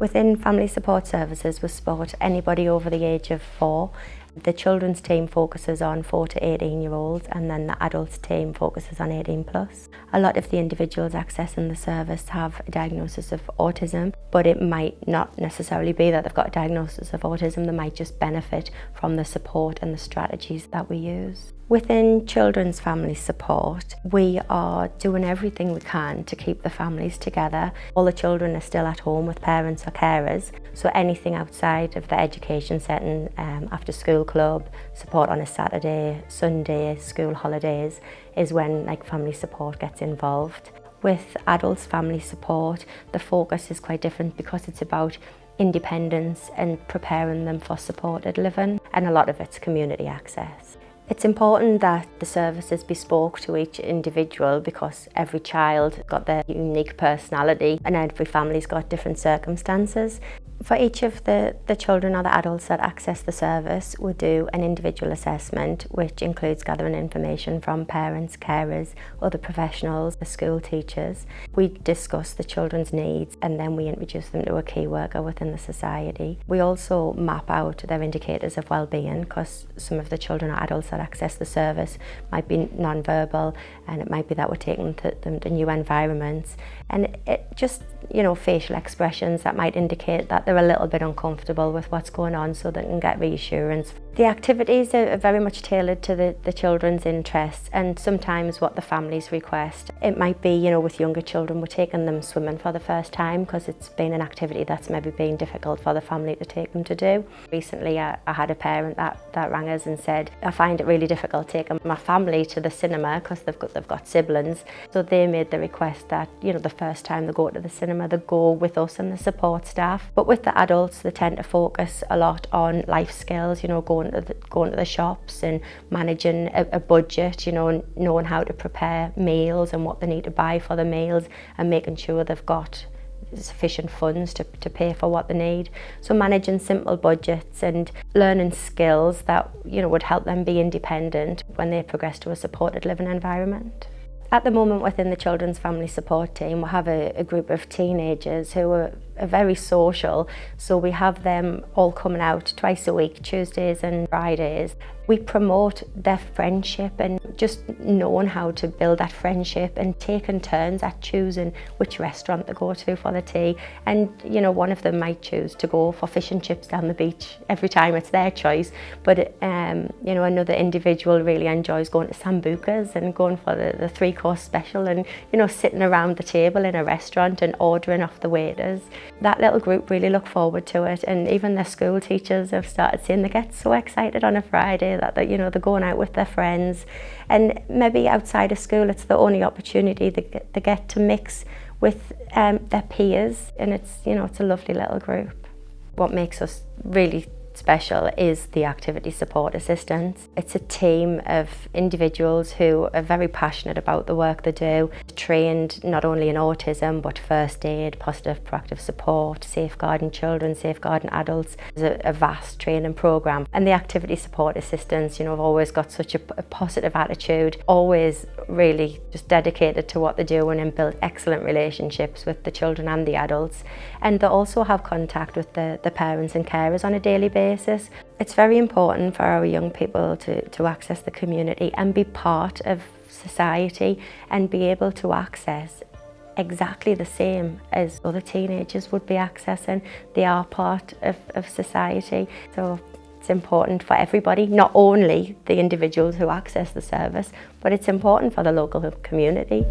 Within family support services, we support anybody over the age of 4. The children's team focuses on 4 to 18-year-olds, and then the adults team focuses on 18 plus. A lot of the individuals accessing the service have a diagnosis of autism, but it might not necessarily be that they've got a diagnosis of autism. They might just benefit from the support and the strategies that we use. Within children's family support, we are doing everything we can to keep the families together. All the children are still at home with parents or carers, so anything outside of the education setting, after school club, support on a Saturday, Sunday, school holidays, is when family support gets involved. With adults family support, the focus is quite different because it's about independence and preparing them for supported living, and a lot of it's community access. It's important that the service is bespoke to each individual because every child's got their unique personality and every family's got different circumstances. For each of the children or the adults that access the service, we do an individual assessment, which includes gathering information from parents, carers, other professionals, the school teachers. We discuss the children's needs and then we introduce them to a key worker within the society. We also map out their indicators of well-being because some of the children or adults that access the service might be non-verbal, and it might be that we're taking them to new environments, and it just, facial expressions that might indicate that they're a little bit uncomfortable with what's going on, so they can get reassurance. The activities are very much tailored to the children's interests and sometimes what the families request. It might be, with younger children, we're taking them swimming for the first time because it's been an activity that's maybe been difficult for the family to take them to do. Recently I had a parent that rang us and said, I find it really difficult taking my family to the cinema because they've got siblings. So they made the request that, the first time they go to the cinema, they go with us and the support staff. But with the adults, they tend to focus a lot on life skills, going to the shops and managing a budget, knowing how to prepare meals and what they need to buy for the meals and making sure they've got sufficient funds to pay for what they need. So managing simple budgets and learning skills that, would help them be independent when they progress to a supported living environment. At the moment within the Children's Family Support Team, we have a group of teenagers who are very social, so we have them all coming out twice a week, Tuesdays and Fridays. We promote their friendship and just knowing how to build that friendship and taking turns at choosing which restaurant to go to for the tea. And one of them might choose to go for fish and chips down the beach every time. It's their choice, but another individual really enjoys going to Sambuca's and going for the 3-course special and sitting around the table in a restaurant and ordering off the waiters. That little group really look forward to it, and even their school teachers have started saying they get so excited on a Friday that they're going out with their friends, and maybe outside of school it's the only opportunity they get to mix with their peers, and it's a lovely little group. What makes us really special is the activity support assistants. It's a team of individuals who are very passionate about the work they do, trained not only in autism but first aid, positive proactive support, safeguarding children, safeguarding adults. There's a vast training programme, and the activity support assistants have always got such a positive attitude, always really just dedicated to what they're doing and build excellent relationships with the children and the adults. And they also have contact with the parents and carers on a daily basis. It's very important for our young people to access the community and be part of society and be able to access exactly the same as other teenagers would be accessing. They are part of society. So it's important for everybody, not only the individuals who access the service, but it's important for the local community.